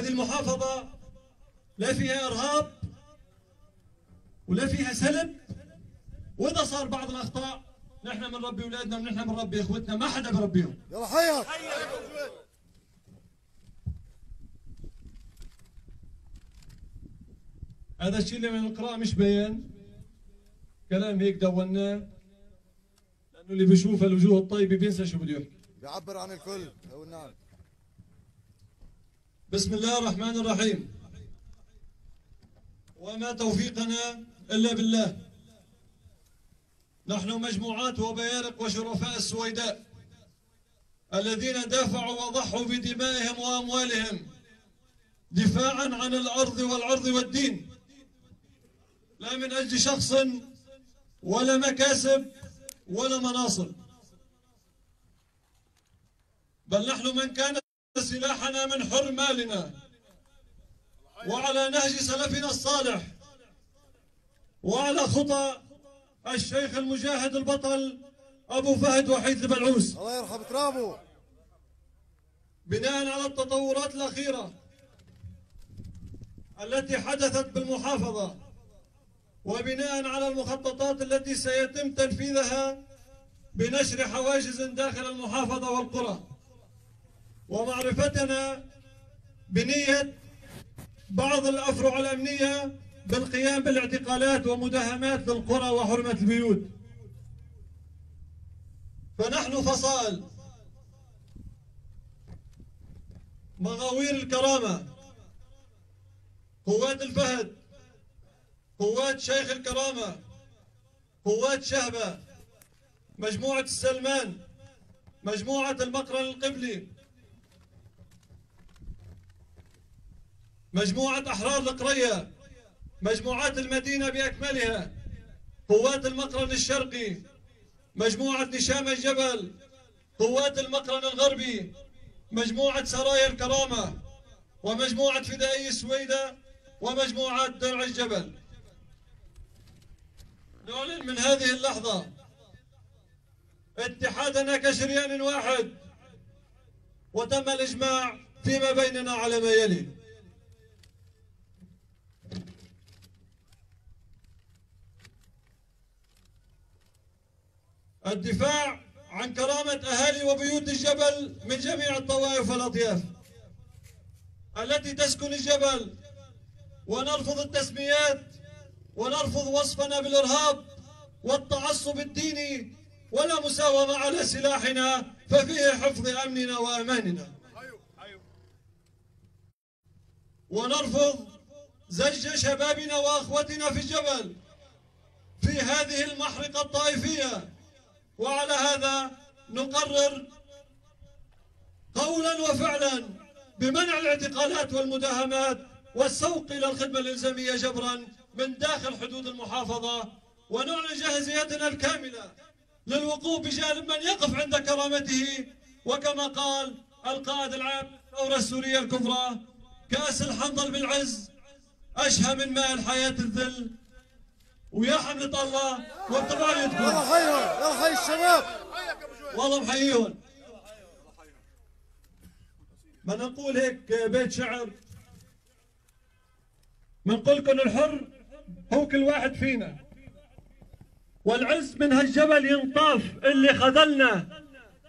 هذه المحافظة لا فيها إرهاب ولا فيها سلب، وإذا صار بعض الأخطاء نحن بنربي أولادنا ونحن بنربي إخوتنا، ما حدا بربيهم. يلا حياك. هذا الشيء اللي من القراءة مش بيان، كلام هيك دوناه، لأنه اللي بيشوف الوجوه الطيبة بينسى شو بده يحكي. بيعبر عن الكل. نعم. بسم الله الرحمن الرحيم. وما توفيقنا إلا بالله. نحن مجموعات وبيارق وشرفاء السويداء الذين دافعوا وضحوا بدمائهم وأموالهم دفاعا عن الأرض والعرض والدين، لا من أجل شخص ولا مكاسب ولا مناصب، بل نحن من كان سلاحنا من حر مالنا وعلى نهج سلفنا الصالح وعلى خطى الشيخ المجاهد البطل أبو فهد وحيد البلعوس، الله يرحم ترابه. بناء على التطورات الأخيرة التي حدثت بالمحافظة، وبناء على المخططات التي سيتم تنفيذها بنشر حواجز داخل المحافظة والقرى، ومعرفتنا بنية بعض الأفرع الأمنية بالقيام بالاعتقالات ومداهمات للقرى وحرمة البيوت، فنحن فصائل مغاوير الكرامة، قوات الفهد، قوات شيخ الكرامة، قوات شهبة، مجموعة السلمان، مجموعة المقرن القبلي، مجموعة أحرار القرية، مجموعات المدينة بأكملها، قوات المقرن الشرقي، مجموعة نشام الجبل، قوات المقرن الغربي، مجموعة سرايا الكرامة، ومجموعة فدائي سويدة، ومجموعة درع الجبل. نعلن من هذه اللحظة اتحادنا كشريان واحد، وتم الإجماع فيما بيننا على ما يلي: الدفاع عن كرامة أهالي وبيوت الجبل من جميع الطوائف والأطياف التي تسكن الجبل، ونرفض التسميات ونرفض وصفنا بالإرهاب والتعصب الديني ولا مساومة على سلاحنا، ففيه حفظ أمننا وأماننا. ونرفض زج شبابنا وأخوتنا في الجبل في هذه المحرقة الطائفية، وعلى هذا نقرر قولا وفعلا بمنع الاعتقالات والمداهمات والسوق إلى الخدمة الإلزامية جبرا من داخل حدود المحافظة، ونعلن جاهزيتنا الكاملة للوقوف بجانب من يقف عند كرامته، وكما قال القائد العام للثورة السورية الكبرى: كأس الحنظل بالعز أشهى من ماء الحياة الذل. ويا حملة الله وبتبعيتكم. يلا حيهم، يلا حي الشباب. والله محييهم. بدنا نقول هيك بيت شعر، بنقول لكم الحر هو كل واحد فينا، والعز من هالجبل ينطاف اللي خذلنا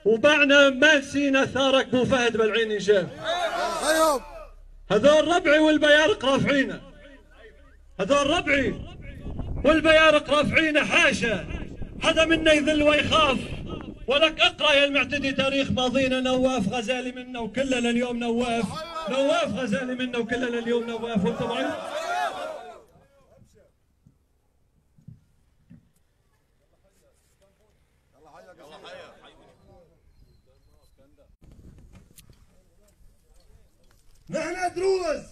وبعنا ما نسينا ثارك بو فهد بالعين ينشاف. هذول ربعي والبيارق رافعينا، هذول ربعي والبيارق رافعينا، حاشا حدا منا يذل ويخاف. ولك اقرا يا المعتدي تاريخ ماضينا، نواف غزالي منا وكلنا اليوم نواف، نواف غزالي منا وكلنا اليوم نواف. وانتم معي؟ نحن دروز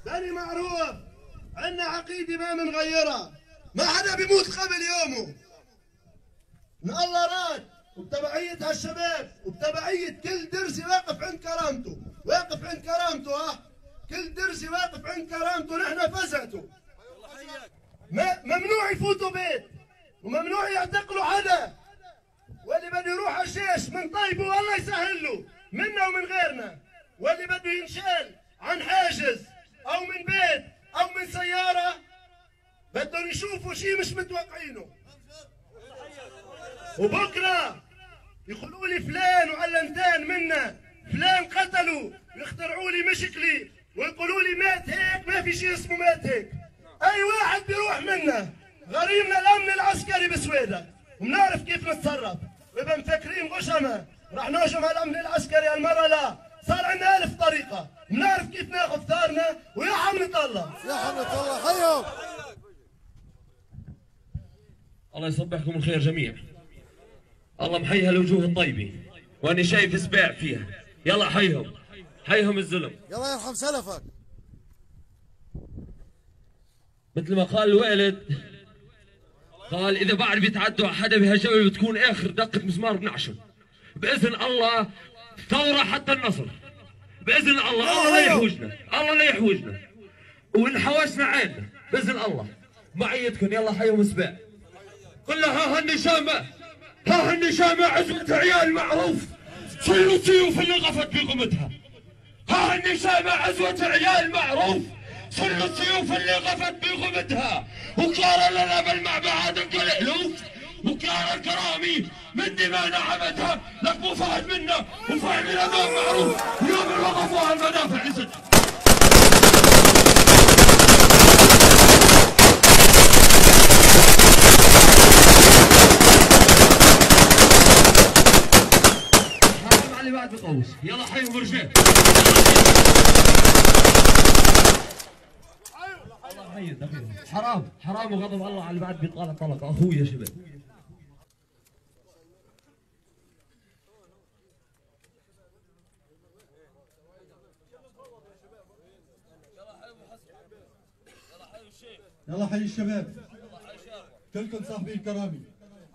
بني معروف، عنا عقيدة ما منغيرها، ما حدا بيموت قبل يومه. ان الله راد، وبتبعية هالشباب وبتبعية كل درسي واقف عند كرامته، واقف عند كرامته. كل درسي واقف عند كرامته. نحن فزعته، ممنوع يفوتوا بيت وممنوع يعتقلوا حدا، واللي بده يروح على الشيش من طيبه والله يسهل له منا ومن غيرنا، واللي بده ينشال عن حاجز او من بيت او من سياره بدهم يشوفوا شيء مش متوقعينه، وبكره يقولوا لي فلان وعلمتان منا فلان قتلوا، يخترعوا لي مشكلي ويقولوا لي مات هيك، ما في شيء اسمه مات هيك. اي واحد بيروح منا غريمنا الامن العسكري بسويدة وبنعرف كيف نتصرف، واذا مفكرين غشمه راح نهجم على الامن العسكري، المره لا، صار عندنا 1000 طريقه بنعرف كيف ناخذ ثارنا ويا حملة الله. يا حملة الله حيهم. الله يصبحكم الخير جميعا. الله محيها الوجوه الطيبه واني شايف سباع فيها. يلا حيهم، حيهم الزلم. يلا يرحم سلفك. مثل ما قال الوالد، قال اذا بعد بيتعدوا على حدا بهالجبل بتكون اخر دقه مسمار بنعشم. باذن الله ثوره حتى النصر. باذن الله، الله لا يحوجنا، الله لا يحوجنا. وان حوجنا عيننا باذن الله. معيتكم يلا حيهم سباع. قل له ها هالنشامه، ها هالنشامه عزوة عيال معروف. صلوا السيوف اللي غفت بقمتها. ها هالنشامه عزوة عيال معروف. صلوا السيوف اللي غفت بغمدها، وكان لنا بالمعبعات الالوف، وكان الكرامي من دماء نعمتها، لك مو فاهم منا وفاهم الامام معروف، ويوم اللي وقفوها المدافع عزت. حرام علي بعد بقوس، يلا حيهم رجال. حرام حرام وغضب الله على اللي بعد بيطالع طلق اخوي يا شباب. يلا حي الشباب، كلكم صاحبين كرامي،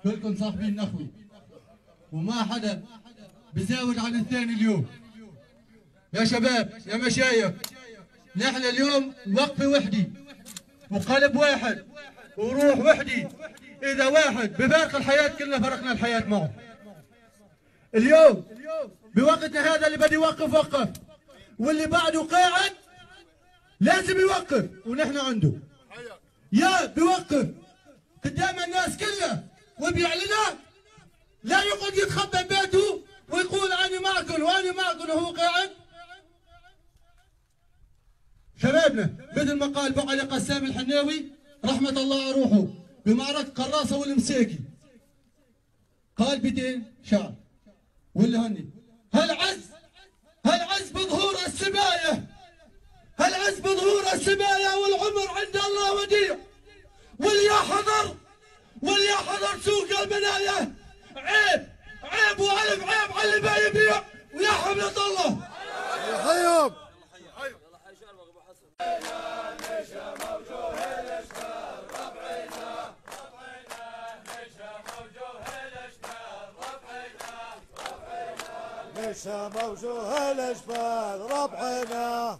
كلكم صاحبين نخوي، وما حدا بزاود عن الثاني اليوم. يا شباب يا مشايخ، نحن اليوم وقفة وحدي وقلب واحد وروح وحدي. إذا واحد بفارق الحياة كلنا فرقنا الحياة معه. اليوم بوقتنا هذا اللي بدي يوقف وقف، واللي بعده قاعد لازم يوقف، ونحن عنده. يا بيوقف قدام الناس كلها وبيعلنها، لا يقعد يتخبى ببيته ويقول أنا معكم وأنا معكم وهو قاعد. شبابنا مثل ما قال بو علي قسام الحناوي رحمة الله على روحه بمعركة قراصة والمساكي، قال بيتين شعر واللي هني: هالعز بظهور السبايا، هالعز بظهور السبايا، والعمر عند الله وديع، واللي حضر سوق المنايا عيب وألف عيب على اللي بيبيع، ويا حملة الله. حيهم. نشا موجوه الاشبال ربعنا.